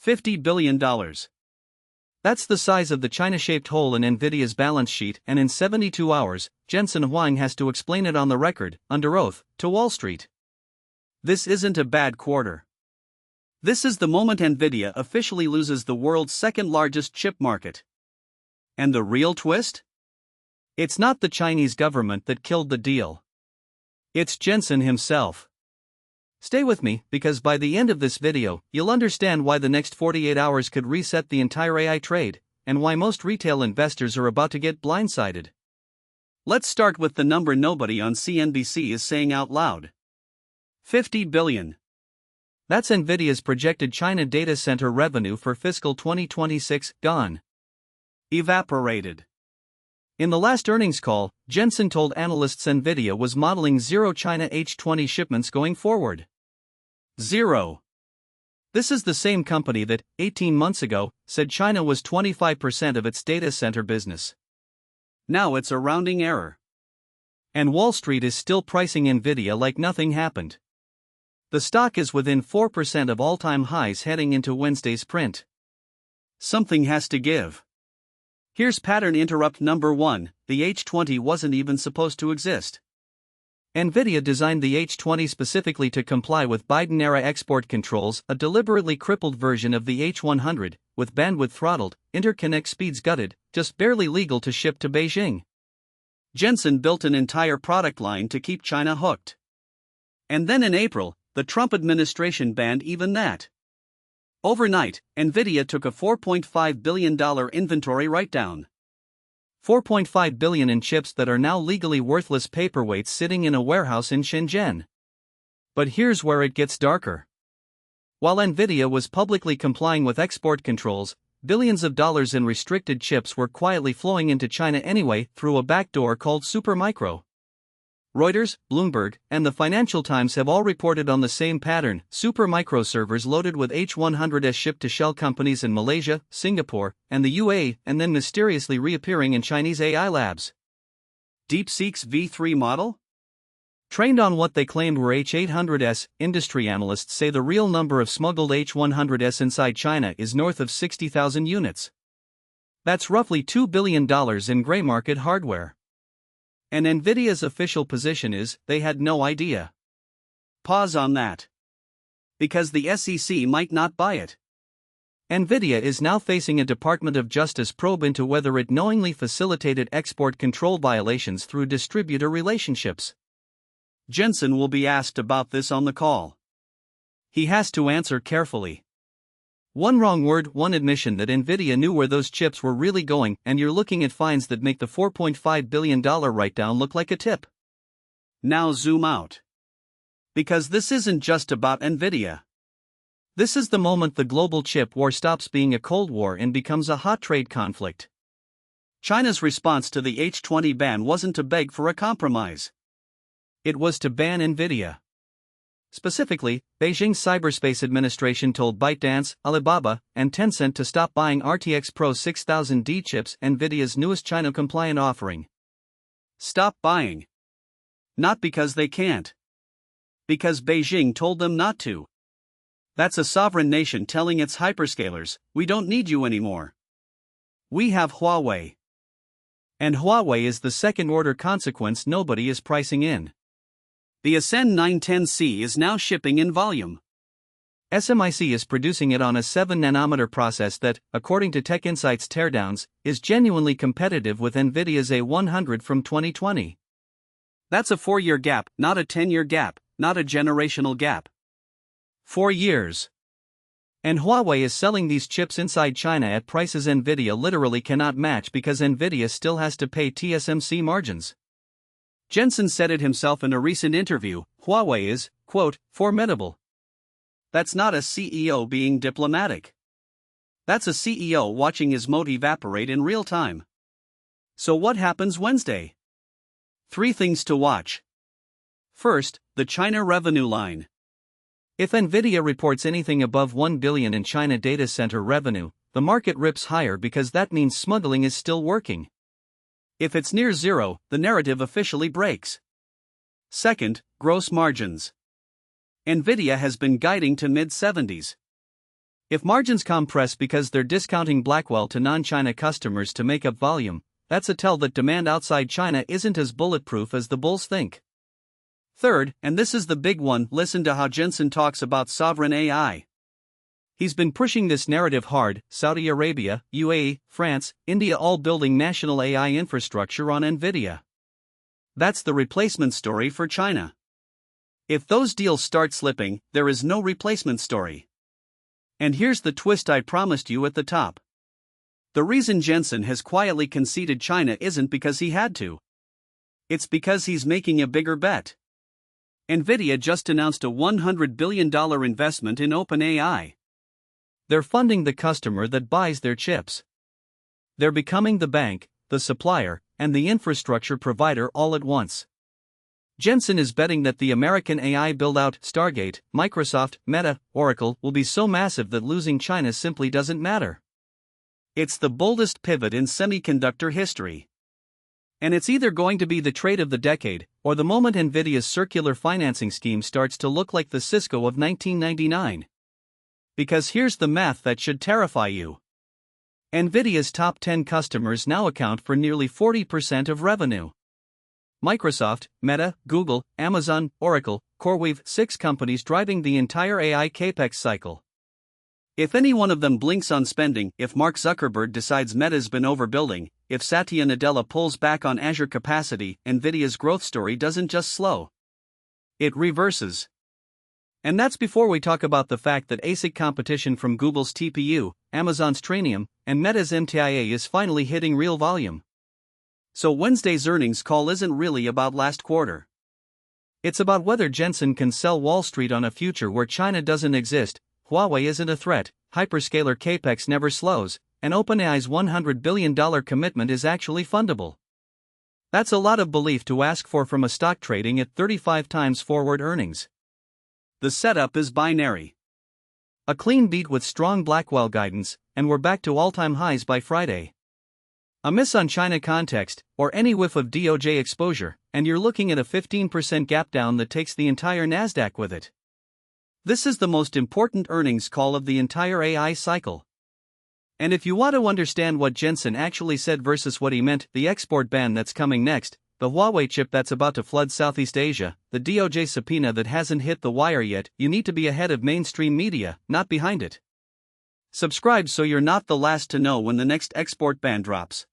$50 billion. That's the size of the China-shaped hole in Nvidia's balance sheet, and in 72 hours, Jensen Huang has to explain it on the record, under oath, to Wall Street. This isn't a bad quarter. This is the moment Nvidia officially loses the world's second-largest chip market. And the real twist? It's not the Chinese government that killed the deal. It's Jensen himself. Stay with me, because by the end of this video, you'll understand why the next 48 hours could reset the entire AI trade, and why most retail investors are about to get blindsided. Let's start with the number nobody on CNBC is saying out loud. 50 billion. That's Nvidia's projected China data center revenue for fiscal 2026, gone. Evaporated. In the last earnings call, Jensen told analysts Nvidia was modeling zero China H20 shipments going forward. Zero. This is the same company that, 18 months ago, said China was 25% of its data center business. Now it's a rounding error. And Wall Street is still pricing Nvidia like nothing happened. The stock is within 4% of all-time highs heading into Wednesday's print. Something has to give. Here's pattern interrupt number 1, the H20 wasn't even supposed to exist. Nvidia designed the H20 specifically to comply with Biden-era export controls, a deliberately crippled version of the H100, with bandwidth throttled, interconnect speeds gutted, just barely legal to ship to Beijing. Jensen built an entire product line to keep China hooked. And then in April, the Trump administration banned even that. Overnight, Nvidia took a $4.5 billion inventory write-down. $4.5 billion in chips that are now legally worthless paperweights sitting in a warehouse in Shenzhen. But here's where it gets darker. While Nvidia was publicly complying with export controls, billions of dollars in restricted chips were quietly flowing into China anyway through a backdoor called Supermicro. Reuters, Bloomberg, and the Financial Times have all reported on the same pattern: Supermicro servers loaded with H100s shipped to shell companies in Malaysia, Singapore, and the UAE, and then mysteriously reappearing in Chinese AI labs. DeepSeek's V3 model? Trained on what they claimed were H800s, industry analysts say the real number of smuggled H100s inside China is north of 60,000 units. That's roughly $2 billion in gray market hardware. And Nvidia's official position is, they had no idea. Pause on that. Because the SEC might not buy it. Nvidia is now facing a Department of Justice probe into whether it knowingly facilitated export control violations through distributor relationships. Jensen will be asked about this on the call. He has to answer carefully. One wrong word, one admission that Nvidia knew where those chips were really going, and you're looking at fines that make the $4.5 billion write-down look like a tip. Now zoom out. Because this isn't just about Nvidia. This is the moment the global chip war stops being a Cold War and becomes a hot trade conflict. China's response to the H20 ban wasn't to beg for a compromise. It was to ban Nvidia. Specifically, Beijing's Cyberspace Administration told ByteDance, Alibaba, and Tencent to stop buying RTX Pro 6000D chips, Nvidia's newest China-compliant offering. Stop buying. Not because they can't. Because Beijing told them not to. That's a sovereign nation telling its hyperscalers, we don't need you anymore. We have Huawei. And Huawei is the second-order consequence nobody is pricing in. The Ascend 910C is now shipping in volume. SMIC is producing it on a 7nm process that, according to Tech Insight's teardowns, is genuinely competitive with Nvidia's A100 from 2020. That's a 4-year gap, not a 10-year gap, not a generational gap. 4 years. And Huawei is selling these chips inside China at prices Nvidia literally cannot match because Nvidia still has to pay TSMC margins. Jensen said it himself in a recent interview, Huawei is, quote, formidable. That's not a CEO being diplomatic. That's a CEO watching his moat evaporate in real time. So what happens Wednesday? 3 things to watch. First, the China revenue line. If Nvidia reports anything above $1 billion in China data center revenue, the market rips higher because that means smuggling is still working. If it's near zero, the narrative officially breaks. Second, gross margins. Nvidia has been guiding to mid-70s. If margins compress because they're discounting Blackwell to non-China customers to make up volume, that's a tell that demand outside China isn't as bulletproof as the bulls think. Third, and this is the big one, listen to how Jensen talks about sovereign AI. He's been pushing this narrative hard. Saudi Arabia, UAE, France, India all building national AI infrastructure on Nvidia. That's the replacement story for China. If those deals start slipping, there is no replacement story. And here's the twist I promised you at the top. The reason Jensen has quietly conceded China isn't because he had to. It's because he's making a bigger bet. Nvidia just announced a $100 billion investment in OpenAI. They're funding the customer that buys their chips. They're becoming the bank, the supplier, and the infrastructure provider all at once. Jensen is betting that the American AI build-out, Stargate, Microsoft, Meta, Oracle, will be so massive that losing China simply doesn't matter. It's the boldest pivot in semiconductor history. And it's either going to be the trade of the decade, or the moment Nvidia's circular financing scheme starts to look like the Cisco of 1999. Because here's the math that should terrify you. Nvidia's top 10 customers now account for nearly 40% of revenue. Microsoft, Meta, Google, Amazon, Oracle, CoreWeave, 6 companies driving the entire AI capex cycle. If any one of them blinks on spending, if Mark Zuckerberg decides Meta's been overbuilding, if Satya Nadella pulls back on Azure capacity, Nvidia's growth story doesn't just slow. It reverses. And that's before we talk about the fact that ASIC competition from Google's TPU, Amazon's Trainium, and Meta's MTIA is finally hitting real volume. So Wednesday's earnings call isn't really about last quarter. It's about whether Jensen can sell Wall Street on a future where China doesn't exist, Huawei isn't a threat, hyperscaler capex never slows, and OpenAI's $100 billion commitment is actually fundable. That's a lot of belief to ask for from a stock trading at 35 times forward earnings. The setup is binary. A clean beat with strong Blackwell guidance, and we're back to all-time highs by Friday. A miss on China context, or any whiff of DOJ exposure, and you're looking at a 15% gap down that takes the entire Nasdaq with it. This is the most important earnings call of the entire AI cycle. And if you want to understand what Jensen actually said versus what he meant, the export ban that's coming next, the Huawei chip that's about to flood Southeast Asia, the DOJ subpoena that hasn't hit the wire yet, you need to be ahead of mainstream media, not behind it. Subscribe so you're not the last to know when the next export ban drops.